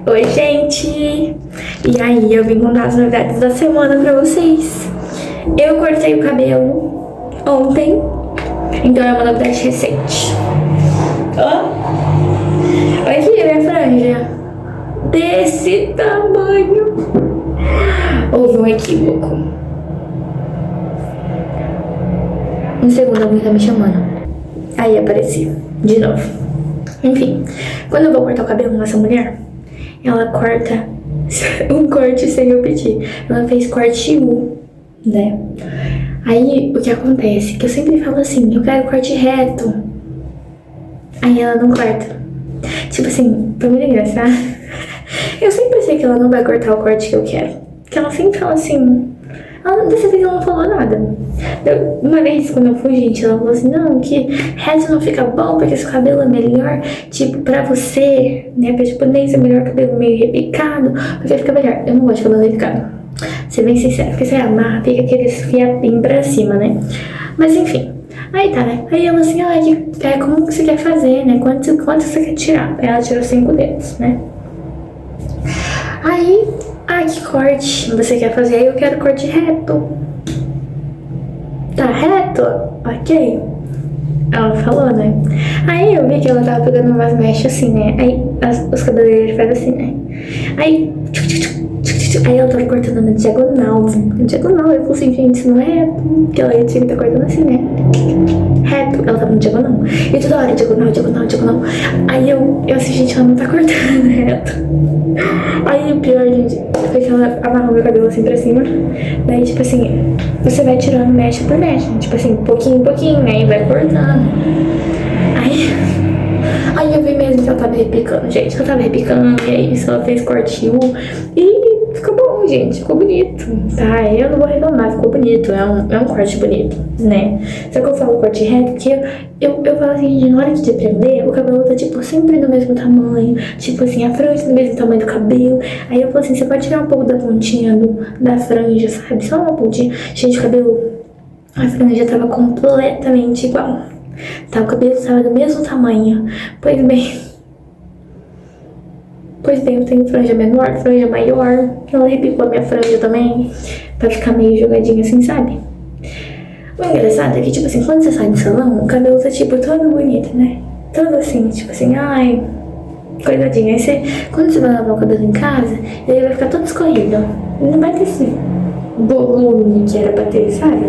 Oi, gente! E aí, eu vim contar as novidades da semana pra vocês. Eu cortei o cabelo ontem, então é uma novidade recente. Ó, olha aqui a minha franja. Desse tamanho. Houve um equívoco. Um segundo, alguém tá me chamando. Aí apareci, de novo. Enfim, quando eu vou cortar o cabelo nessa mulher, ela corta um corte sem eu pedir. Ela fez corte U, né? Aí, o que acontece? Que eu sempre falo assim, eu quero corte reto. Aí ela não corta. Tipo assim, foi muito engraçado. Eu sempre sei que ela não vai cortar o corte que eu quero. Porque ela sempre fala assim... Dessa vez ela não falou nada. Uma vez, quando eu fui, gente, ela falou assim, não, que reto não fica bom, porque seu cabelo é melhor, tipo, pra você, né, pra japonês é melhor cabelo meio repicado, porque fica melhor. Eu não gosto de cabelo repicado, ser bem sincera, porque você amarra, fica aqueles fiapinhos pra cima, né. Mas enfim, aí tá, né. Aí ela assim, como que você quer fazer, né, quanto você quer tirar? Aí ela tirou 5 dedos, né. Aí, que corte você quer fazer? Aí eu quero corte reto. Tá reto? Ok. Ela falou, né? Aí eu vi que ela tava pegando umas mechas assim, né? Aí os cabeleireiros fazem assim, né? Aí ela tava cortando na diagonal. Na diagonal. Eu falei assim, gente, isso não é reto. Porque ela tinha que estar cortando assim, né? Reto. Ela tava no diagonal. E toda hora, diagonal. Aí eu assim, gente, ela não tá cortando reto. Aí o pior, gente, foi que ela amarrou meu cabelo assim pra cima. Daí, tipo assim, você vai tirando mecha por mecha. Tipo assim, pouquinho, aí vai cortando. Aí eu vi mesmo que ela tava repicando, gente. Que ela tava repicando, e aí ela fez corte U. E ficou bom, gente. Ficou bonito, tá? Eu não vou reclamar, ficou bonito. É um corte bonito, né? Só que eu falo corte reto, porque eu falo assim, gente, na hora de prender, o cabelo tá, tipo, sempre do mesmo tamanho. Tipo assim, a franja do mesmo tamanho do cabelo. Aí eu falo assim, você pode tirar um pouco da pontinha da franja, sabe? Só uma pontinha. Gente, o cabelo, a franja tava completamente igual. Tá, o cabelo estava do mesmo tamanho. Pois bem, eu tenho franja menor, franja maior. Ela repicou a minha franja também, pra ficar meio jogadinha assim, sabe? O engraçado é que, tipo assim, quando você sai do salão, o cabelo tá, tipo, todo bonito, né? Todo assim, tipo assim, coisadinho. Aí quando você vai lavar o cabelo em casa, ele vai ficar todo escorrido. Não vai ter esse volume que era pra ter, sabe?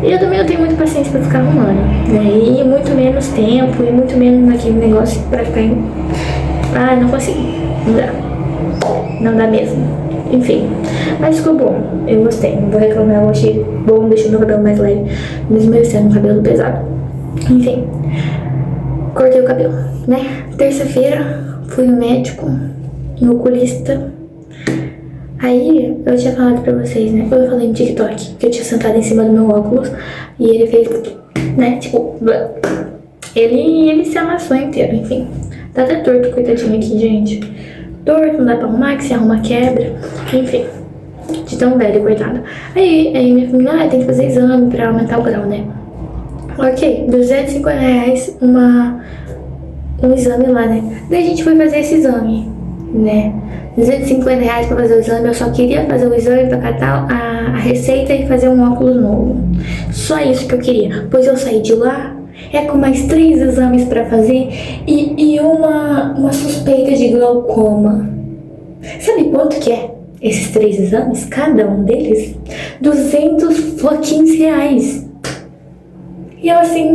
E eu também não tenho muita paciência pra ficar arrumando, né? E muito menos tempo, e muito menos naquele negócio pra ficar não consigo. Não dá mesmo. Enfim, mas ficou bom. Eu gostei, não vou reclamar, eu achei bom, deixou meu cabelo mais leve, mesmo ele sendo um cabelo pesado. Enfim, cortei o cabelo, né? Terça-feira, fui no médico, no oculista. Aí, eu tinha falado pra vocês, né? Eu falei no TikTok que eu tinha sentado em cima do meu óculos e ele fez, né? Tipo, ele se amassou inteiro, enfim. Tá até torto, coitadinho aqui, gente. Torto, não dá pra arrumar, que se arruma quebra. Enfim, de tão velho, coitado. Aí minha família, tem que fazer exame pra aumentar o grau, né? Ok, R$250 um exame lá, né? Daí a gente foi fazer esse exame, né? R$250 pra fazer o exame. Eu só queria fazer o exame pra catar a receita e fazer um óculos novo. Só isso que eu queria. Pois eu saí de lá com mais 3 exames pra fazer e uma suspeita de glaucoma. Sabe quanto que é esses 3 exames? Cada um deles? R$215. E eu assim,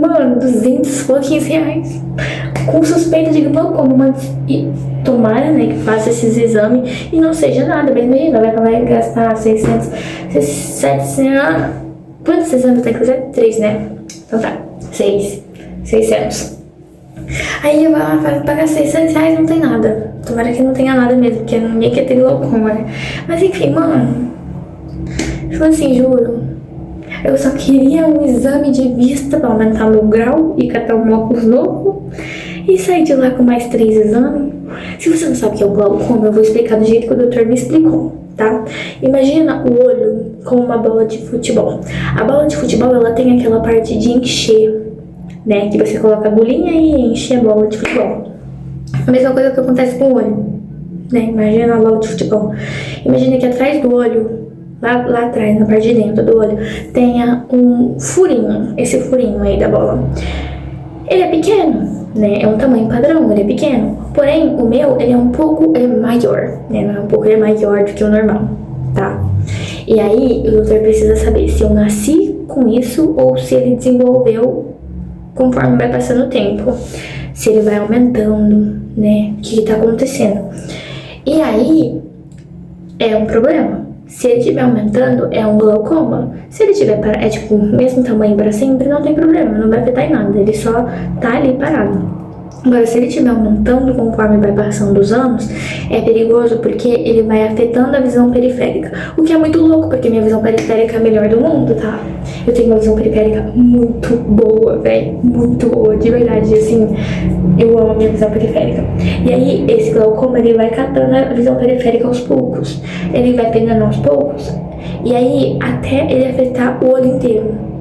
mano, R$215 com suspeita de glaucoma, mas tomara, né, que faça esses exames e não seja nada, mas imagina, vai gastar 600, 700, quantos exames tem que fazer? 3, né? Então tá, 600. Aí eu vou lá pagar R$600, não tem nada. Tomara que não tenha nada mesmo, porque ninguém quer ter glaucoma, né? Mas enfim, mano, tipo assim, juro, eu só queria um exame de vista pra aumentar meu grau e catar um óculos novo e sair de lá com mais 3 exames. Se você não sabe o que é o glaucoma, eu vou explicar do jeito que o doutor me explicou, tá? Imagina o olho como uma bola de futebol. A bola de futebol, ela tem aquela parte de encher, né? Que você coloca a agulhinha e enche a bola de futebol. A mesma coisa que acontece com o olho. né? Imagina uma bola de futebol. Imagina que atrás do olho, lá atrás, na parte de dentro do olho, tenha um furinho, esse furinho aí da bola. Ele é pequeno, né? É um tamanho padrão, ele é pequeno. Porém, o meu, ele é um pouco maior, né? Não é um pouco, ele é maior do que o normal, tá? E aí, o doutor precisa saber se eu nasci com isso ou se ele desenvolveu conforme vai passando o tempo. Se ele vai aumentando, né? O que tá acontecendo. E aí, é um problema. Se ele estiver aumentando, é um glaucoma. Se ele tiver tipo o mesmo tamanho para sempre, não tem problema, não vai afetar em nada. Ele só tá ali parado. Agora, se ele estiver aumentando conforme vai passando os anos, é perigoso porque ele vai afetando a visão periférica. O que é muito louco, porque minha visão periférica é a melhor do mundo, tá? Eu tenho uma visão periférica muito boa, velho. Muito boa, de verdade, assim. Eu amo a minha visão periférica. E aí, esse glaucoma, ele vai catando a visão periférica aos poucos. Ele vai pegando aos poucos. E aí, até ele afetar o olho inteiro.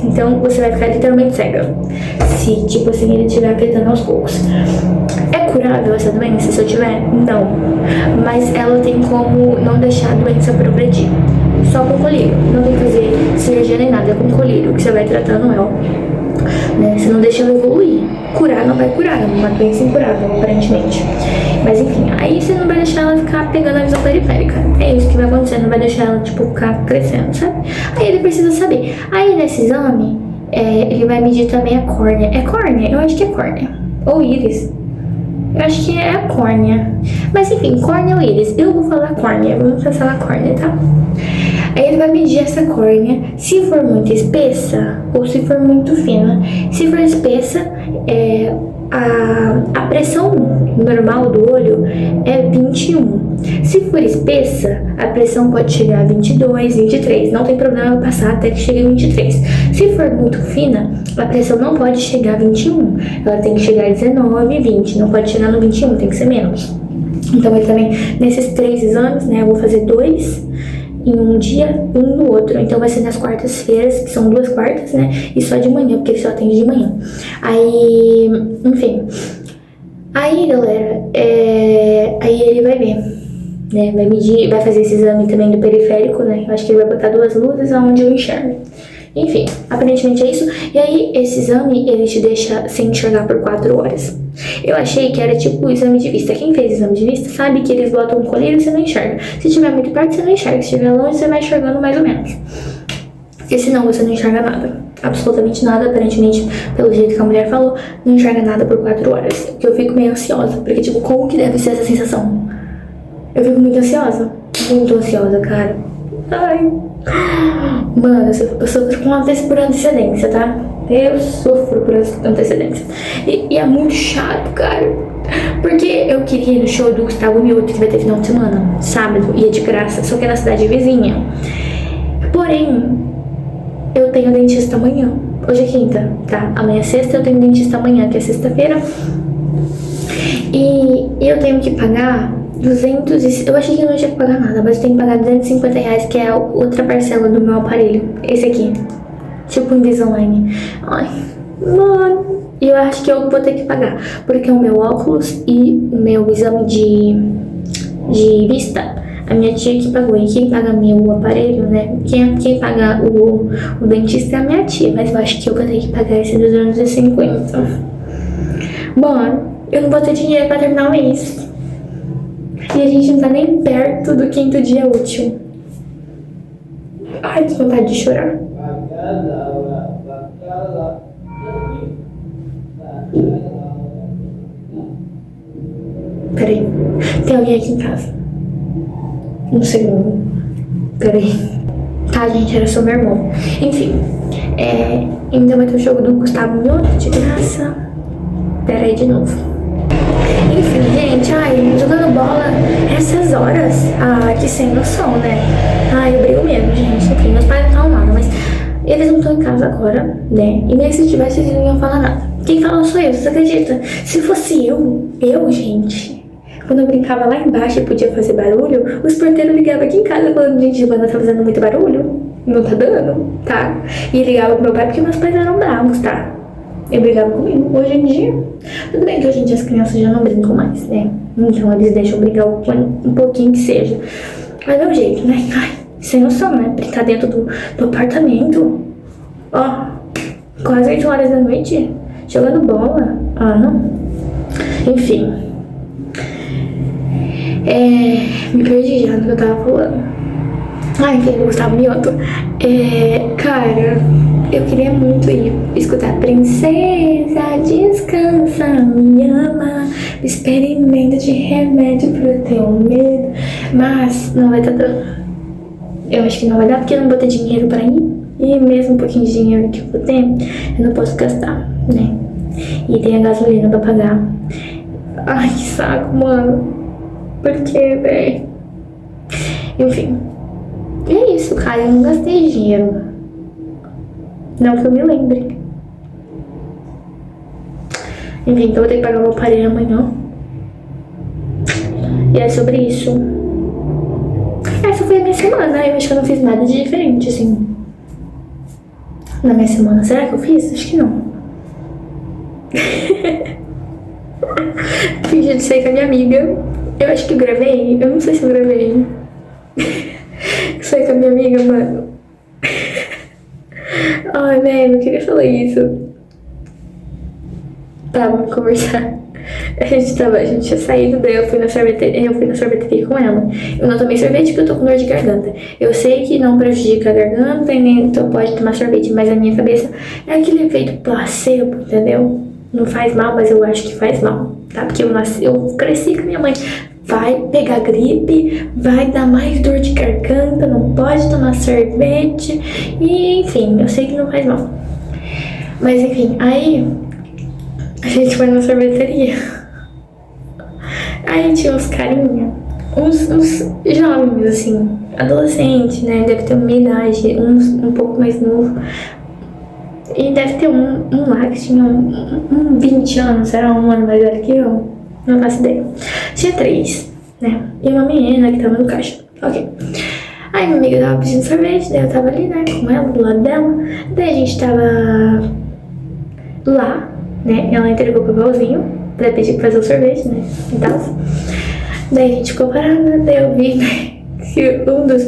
Então, você vai ficar literalmente cega. Se, tipo assim, ele estiver afetando aos poucos. É curável essa doença, se eu tiver? Não. Mas ela tem como não deixar a doença progredir. Só com colírio. Não tem que fazer cirurgia nem nada. É com colírio que você vai tratando ela. Né? Você não deixa ela evoluir. Curar não vai curar. É uma doença incurável, aparentemente. Mas enfim, aí você não vai deixar ela ficar pegando a visão periférica. É isso que vai acontecer, não vai deixar ela, tipo, ficar crescendo, sabe? Aí ele precisa saber. Aí nesse exame, ele vai medir também a córnea. É córnea? Eu acho que é córnea. Ou íris. Eu acho que é a córnea. Mas enfim, córnea ou íris. Eu vou falar córnea, vamos passar a córnea, tá? Aí ele vai medir essa córnea, se for muito espessa ou se for muito fina. Se for espessa, a pressão normal do olho é 21. Se for espessa, a pressão pode chegar a 22, 23. Não tem problema passar até que chegue a 23. Se for muito fina, a pressão não pode chegar a 21. Ela tem que chegar a 19, 20. Não pode chegar no 21, tem que ser menos. Então, eu também, nesses 3 exames, né, eu vou fazer 2 em um dia, um no outro. Então vai ser nas quartas-feiras, que são 2 quartas, né? E só de manhã, porque ele só atende de manhã. Aí, enfim. Aí, galera, aí ele vai ver, né? Vai medir, vai fazer esse exame também do periférico, né? Eu acho que ele vai botar 2 luzes aonde eu enxergo. Enfim, aparentemente é isso. E aí, esse exame, ele te deixa sem enxergar por 4 horas. Eu achei que era tipo o exame de vista. Quem fez exame de vista sabe que eles botam um colírio e você não enxerga. Se estiver muito perto, você não enxerga. Se estiver longe, você vai enxergando mais ou menos. Porque senão você não enxerga nada. Absolutamente nada, aparentemente, pelo jeito que a mulher falou, não enxerga nada por 4 horas. Porque eu fico meio ansiosa. Porque, tipo, como que deve ser essa sensação? Eu fico muito ansiosa. Muito ansiosa, cara. Ai. Mano, eu sofro por antecedência, tá? Eu sofro por antecedência. E é muito chato, cara. Porque eu queria ir no show do Gustavo Mioto, que vai ter final de semana, sábado, ia de graça, só que é na cidade vizinha. Porém, eu tenho dentista amanhã. Hoje é quinta, tá? Amanhã é sexta, eu tenho dentista amanhã, que é sexta-feira. E eu tenho que pagar 200, eu achei que eu não tinha que pagar nada, mas eu tenho que pagar R$250, que é a outra parcela do meu aparelho. Esse aqui. Tipo Invisalign. Ai, mano. E eu acho que eu vou ter que pagar. Porque o meu óculos e o meu exame de vista, a minha tia que pagou. E quem paga meu aparelho, né? Quem paga o dentista é a minha tia. Mas eu acho que eu vou ter que pagar esse 250. Mano, eu não vou ter dinheiro pra terminar o mês. E a gente não tá nem perto do 5º dia útil. Ai, que vontade de chorar. Peraí, tem alguém aqui em casa. Um segundo. Peraí. Tá, gente, era só meu irmão. Enfim, ainda vai ter o jogo do Gustavo Mioto de graça. Peraí de novo. Enfim, gente, jogando bola essas horas. Que sem noção, né? Eu brigo mesmo, gente. Enfim, meus pais não estão lá, mas eles não estão em casa agora, né? E mesmo se tivesse, eles não iam falar nada. Quem falou sou eu, você acredita? Se fosse eu, gente, quando eu brincava lá embaixo e podia fazer barulho, os porteiros ligavam aqui em casa falando, gente, Giovana tá fazendo muito barulho, não tá dando, tá? E ligava pro meu pai porque meus pais eram bravos, tá? Eu brigava comigo. Hoje em dia, tudo bem que hoje em dia as crianças já não brincam mais, né? Então eles deixam brincar um pouquinho que seja. Mas é o jeito, né? Ai, sem noção, né? Brincar dentro do apartamento. Ó, quase 8 horas da noite, jogando bola. Ah, não. Enfim. Me perdi já no que eu tava falando. Ai, que ele Gustavo Mioto. Cara, eu queria muito ir escutar Princesa, descansa, me ama, experimenta de remédio pro teu medo. Mas não vai dar dando. Eu acho que não vai dar porque eu não vou ter dinheiro pra ir. E mesmo um pouquinho de dinheiro que eu vou ter, eu não posso gastar, né? E tem a gasolina pra pagar. Ai, que saco, mano. Por que, velho? Enfim. E é isso, cara. Eu não gastei dinheiro. Não que eu me lembre. Enfim, então eu vou ter que pagar o meu aparelho amanhã. E é sobre isso. Essa foi a minha semana. Eu acho que eu não fiz nada de diferente, assim. Na minha semana. Será que eu fiz? Acho que não. Fingi de sair com a minha amiga. Eu acho que eu gravei. Eu não sei se eu gravei. Sair com a minha amiga, mano. Ai, velho, não queria falar isso. Tá, vamos conversar. A gente tinha saído, daí eu fui na sorveteria com ela. Eu não tomei sorvete porque eu tô com dor de garganta. Eu sei que não prejudica a garganta e nem então pode tomar sorvete, mas a minha cabeça é aquele efeito placebo, entendeu? Não faz mal, mas eu acho que faz mal, tá? Porque eu cresci com minha mãe. Vai pegar gripe, vai dar mais dor de garganta, não pode tomar sorvete. E enfim, eu sei que não faz mal. Mas enfim, aí a gente foi na sorveteria. Aí tinha uns carinha, uns jovens, assim, adolescentes, né? Deve ter uma idade, uns um pouco mais novo. E deve ter um lá que tinha um 20 anos, era um ano mais velho que eu. Não faço ideia. Tinha 3, né? E uma menina que tava no caixa. Ok. Aí minha amiga tava pedindo sorvete, daí eu tava ali, né? Com ela, do lado dela. Daí a gente tava lá, né? Ela entregou o papelzinho pra pedir pra fazer o sorvete, né? E tal. Daí a gente ficou parada, daí eu vi, né? Que um dos...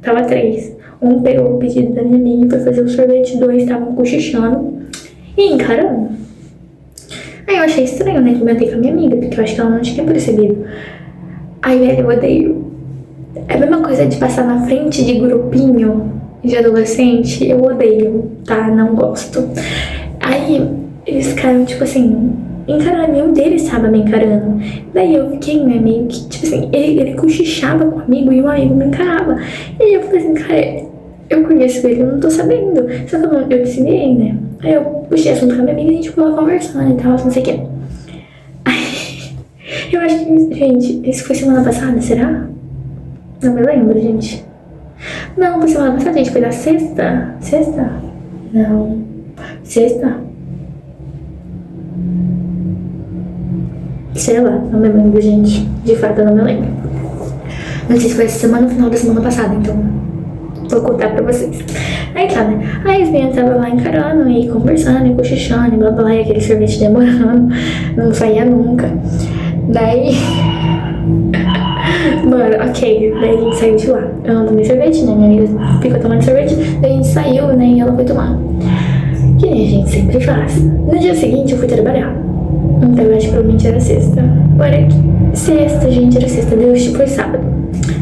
Tava 3. Um pegou o pedido da minha amiga pra fazer o sorvete, 2 estavam cochichando e encarando. Aí eu achei estranho, né? Comentei com a minha amiga, porque eu acho que ela não tinha percebido. Aí, velho, eu odeio. É a mesma coisa de passar na frente de grupinho de adolescente. Eu odeio, tá? Não gosto. Aí, eles ficaram, tipo assim, encarando. E um deles tava me encarando. Daí eu fiquei, né, meio que, tipo assim, ele cochichava com o amigo e o amigo me encarava. E aí eu falei assim, cara, eu conheço ele, eu não tô sabendo. Só que eu ensinei, né? Aí eu puxei assunto com a minha amiga e a gente ficou lá conversando e tal, não sei o que. Aí, eu acho que, gente, isso foi semana passada, será? Não me lembro, gente. Não, foi semana passada, gente, foi na sexta? Sexta? Não. Sexta? Sei lá, não me lembro, gente. De fato, eu não me lembro. Não sei se foi essa semana, no final da semana passada, então vou contar pra vocês. Aí tá, né? Aí as meninas estavam lá encarando e conversando e cochichando e blá blá, e aquele sorvete demorando, não saía nunca. Daí... Mano, ok, daí a gente saiu de lá. Eu não tomei sorvete, né? Minha amiga ficou tomando sorvete, daí a gente saiu, né? E ela foi tomar. Que nem a gente sempre faz. No dia seguinte eu fui trabalhar. Então eu acho que provavelmente era sexta. Agora sexta, gente, era sexta. Deus, foi sábado.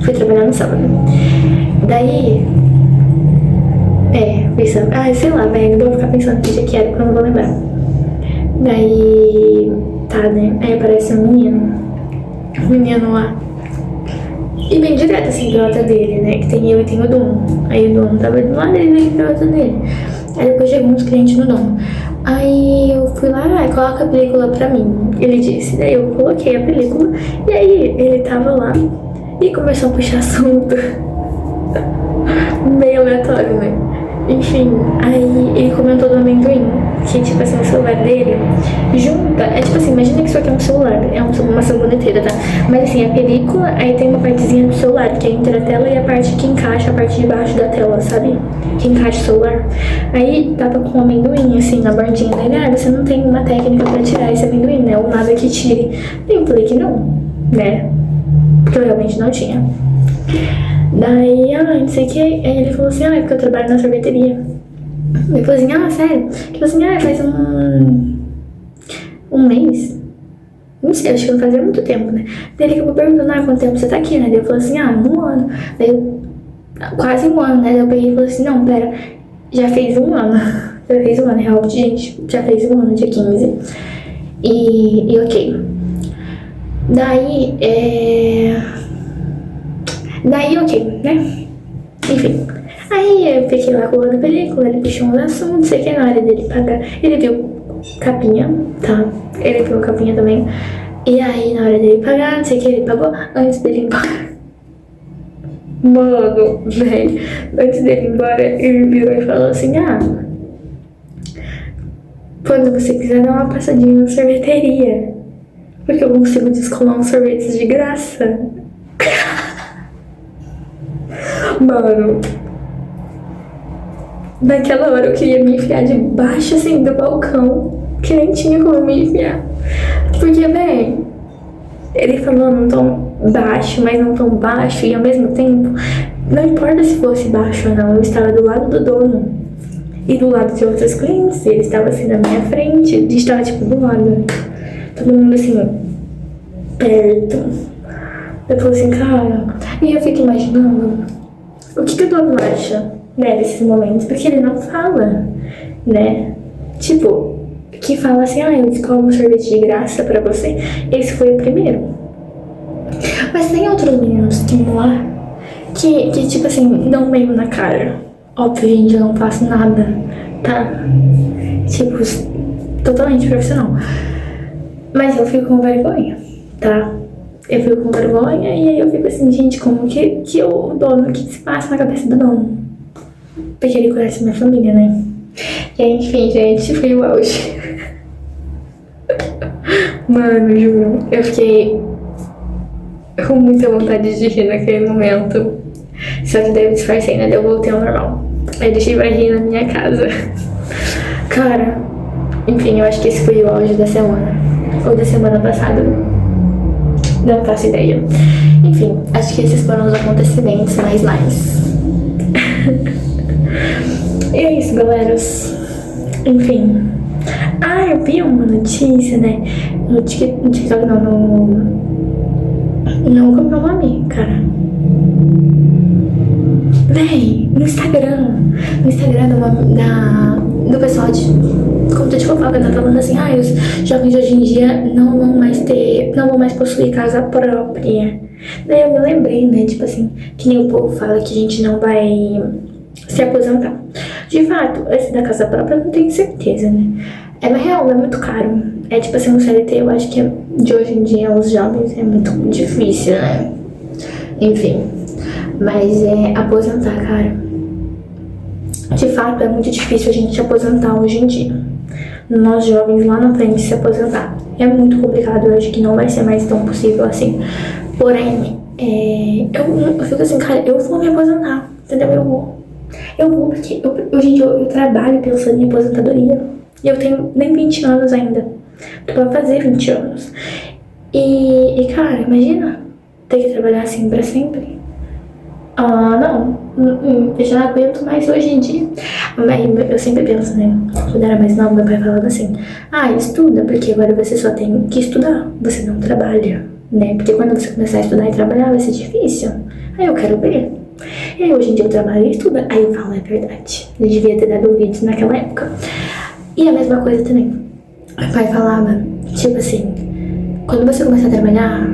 Fui trabalhar no sábado. Daí... pensando... Ai, sei lá, velho. Não vou ficar pensando que dia que era, porque eu não vou lembrar. Daí... Tá, né? Aí aparece um menino. Um menino lá. E bem direto, assim, pra nota dele, né? Que tem eu e tem o dono. Aí o dono tava do lado dele e veio pra nota dele. Aí depois chegou uns clientes no dono. Aí eu fui lá, coloca a película pra mim. Ele disse, daí eu coloquei a película. E aí ele tava lá e começou a puxar assunto. Meio aleatório, né? Enfim, aí ele comentou do amendoim. Que tipo assim, o celular dele junta. É tipo assim, imagina que isso aqui é um celular. É uma saboneteira, tá? Mas assim, a película, aí tem uma partezinha do celular, que é entre a tela e a parte que encaixa, a parte de baixo da tela, sabe? Que encaixa o celular. Aí tava com um amendoim, assim, na bordinha dele. Você não tem uma técnica pra tirar esse amendoim, né? Ou nada que tire. Eu falei que não. né? Porque eu realmente não tinha. Daí, não sei o que. Aí ele falou assim, é porque eu trabalho na sorveteria. Ele falou assim, sério? Tipo assim, faz um mês. Não sei, acho que não fazia muito tempo, né? Daí ele acabou perguntando, quanto tempo você tá aqui, né? Daí eu falei assim, 1 ano. Daí quase 1 ano, né? Daí eu peguei e falei assim, não, pera, já fez 1 ano. Já fez 1 ano, real, gente, já fez 1 ano, dia 15. E ok. Daí, ok, né? Enfim. Aí eu fiquei lá colando a película, ele puxou um assuntos, não sei o que, na hora dele pagar. Ele viu capinha, tá? Ele viu capinha também. E aí, na hora dele pagar, não sei o que, ele pagou antes dele ir embora. Mano, velho, antes dele ir embora, ele virou e falou assim, quando você quiser dar uma passadinha na sorveteria, porque eu consigo descolar uns sorvetes de graça. Mano, naquela hora eu queria me enfiar debaixo, assim, do balcão, que nem tinha como me enfiar. Porque, velho, ele falou num tom baixo, mas não tão baixo, e ao mesmo tempo, não importa se fosse baixo ou não, eu estava do lado do dono e do lado de outros clientes, ele estava assim na minha frente, a gente estava tipo do lado, todo mundo assim, perto. Eu falei assim, cara, e eu fico imaginando o que o dono acha, né, desses momentos, porque ele não fala, né, tipo, que fala assim, eu descolo um sorvete de graça pra você. Esse foi o primeiro. Mas tem outros meninos que vão lá que tipo assim, dão meio na cara. Óbvio, gente, eu não faço nada, tá? Tipo, totalmente profissional. Mas eu fico com vergonha, tá? Eu fico com vergonha e aí eu fico assim, gente, como que o dono, o que se passa na cabeça do dono? Porque ele conhece minha família, né? E aí, enfim, gente, foi o auge. Mano, juro, eu fiquei com muita vontade de rir naquele momento. Só que daí eu disfarcei, né? Daí eu voltei ao normal. Aí deixei pra rir na minha casa. Cara, enfim, eu acho que esse foi o auge da semana. Ou da semana passada. Não faço ideia. Enfim, acho que esses foram os acontecimentos mais. E é isso, galeras. Enfim. Eu vi uma notícia, né? No TikTok, não, como é o nome, cara? Véi, no Instagram do pessoal de conta de fofoca, tá falando assim, os jovens de hoje em dia não vão mais possuir casa própria. Daí eu me lembrei, né, tipo assim, que nem o povo fala que a gente não vai se aposentar. De fato, esse da casa própria eu não tenho certeza, né? É real, é muito caro. É tipo assim, um CLT, eu acho que de hoje em dia, os jovens, é muito difícil, né? Enfim. Mas aposentar, cara. De fato, é muito difícil a gente se aposentar hoje em dia. Nós jovens lá na frente se aposentar. É muito complicado, eu acho que não vai ser mais tão possível assim. Porém, eu fico assim, cara, eu vou me aposentar, entendeu? Eu vou porque hoje em dia eu trabalho pensando em aposentadoria. E eu tenho nem 20 anos ainda. Tô pra fazer 20 anos. E cara, imagina ter que trabalhar assim pra sempre. Não. Eu já não aguento mais hoje em dia. Mas eu sempre penso, né? Quando eu era mais nova, meu pai falava assim, estuda, porque agora você só tem que estudar. Você não trabalha, né? Porque quando você começar a estudar e trabalhar vai ser difícil. Aí eu quero ver. E aí hoje em dia eu trabalho e estudo. Aí eu falo, é verdade. Eu devia ter dado ouvidos naquela época. E a mesma coisa também. Meu pai falava, tipo assim, quando você começar a trabalhar,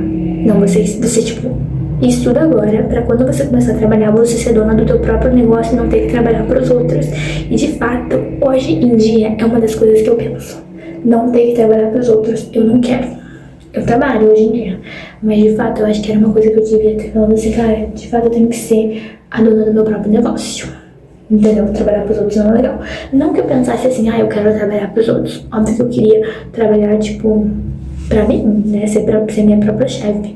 você tipo, estuda agora, pra quando você começar a trabalhar, você ser dona do teu próprio negócio e não ter que trabalhar pros outros. E de fato, hoje em dia, é uma das coisas que eu penso. Não ter que trabalhar pros outros, eu não quero. Eu trabalho hoje em dia, mas de fato, eu acho que era uma coisa que eu devia ter falado assim, cara, de fato eu tenho que ser a dona do meu próprio negócio. Entendeu? Trabalhar pros outros não é legal. Não que eu pensasse assim, eu quero trabalhar pros outros. Óbvio que eu queria trabalhar, tipo, pra mim, né? Ser minha própria chefe.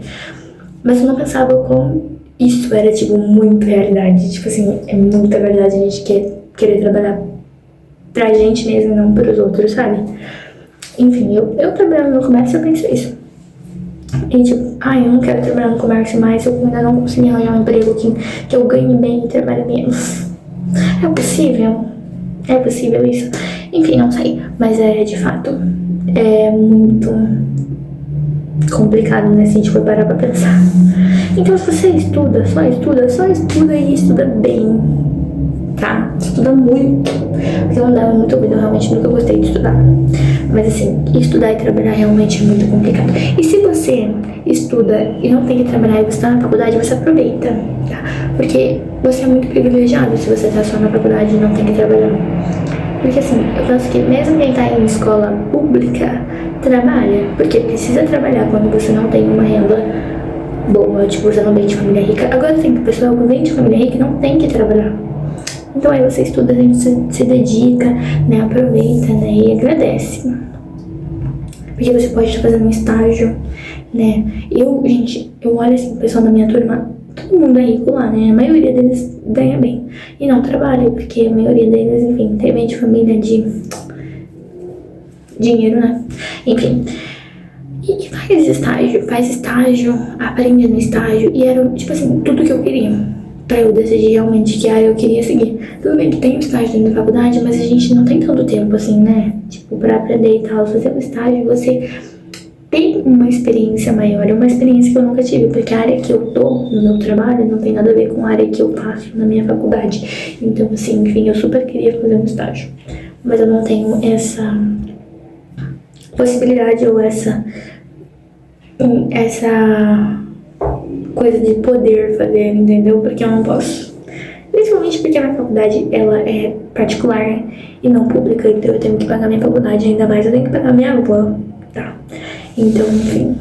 Mas eu não pensava como isso era, tipo, muito realidade. Tipo assim, é muita verdade a gente querer trabalhar pra gente mesmo e não pros outros, sabe? Enfim, eu trabalhando no comércio, eu penso isso. E tipo, eu não quero trabalhar no comércio mais, eu ainda não consegui arranjar um emprego que eu ganhe bem e trabalhe menos. É possível? É possível isso? Enfim, não sei. Mas de fato, é muito complicado, né, se a gente for parar pra pensar. Então, se você estuda e estuda bem, tá? Estuda muito. Porque eu não dava muito ouvido, eu realmente nunca gostei de estudar. Mas assim, estudar e trabalhar realmente é muito complicado. E se você estuda e não tem que trabalhar e você tá na faculdade, você aproveita, tá? Porque você é muito privilegiado se você tá só na faculdade e não tem que trabalhar. Porque assim, eu penso que mesmo quem tá em escola pública trabalha, porque precisa trabalhar quando você não tem uma renda boa, tipo, você não vem de família rica. Agora tem pessoal que vem de família rica e não tem que trabalhar. Então aí você estuda, a gente se dedica, né, aproveita, né, e agradece. Porque você pode estar fazendo um estágio, né. Eu olho assim, o pessoal da minha turma, todo mundo é rico lá, né, a maioria deles ganha bem. E não trabalha, porque a maioria deles, enfim, vem de família de dinheiro, né. Enfim. E faz estágio, aprende no estágio. E era, tipo assim, tudo que eu queria pra eu decidir realmente que área eu queria seguir. Tudo bem que tem um estágio dentro da faculdade, mas a gente não tem tanto tempo assim, né? Tipo, pra aprender e tal. Fazer um estágio, você tem uma experiência maior. É uma experiência que eu nunca tive, porque a área que eu tô no meu trabalho não tem nada a ver com a área que eu faço na minha faculdade. Então, assim, enfim, eu super queria fazer um estágio. Mas eu não tenho essa possibilidade ou essa coisa de poder fazer, entendeu? Porque eu não posso. Principalmente porque a minha faculdade, ela é particular e não pública, então eu tenho que pagar minha faculdade, ainda mais eu tenho que pagar minha avó, tá? Então, enfim.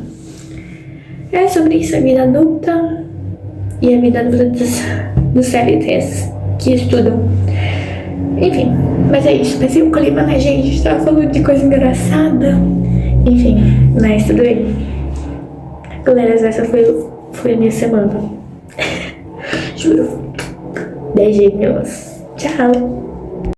É sobre isso, a vida adulta e a vida adulta dos CLTs que estudam. Enfim, mas é isso. Pensei o clima, né, gente? A gente tava falando de coisa engraçada. Enfim, mas tudo bem. Galera, essa foi a minha semana. Juro. Beijinhos. Tchau.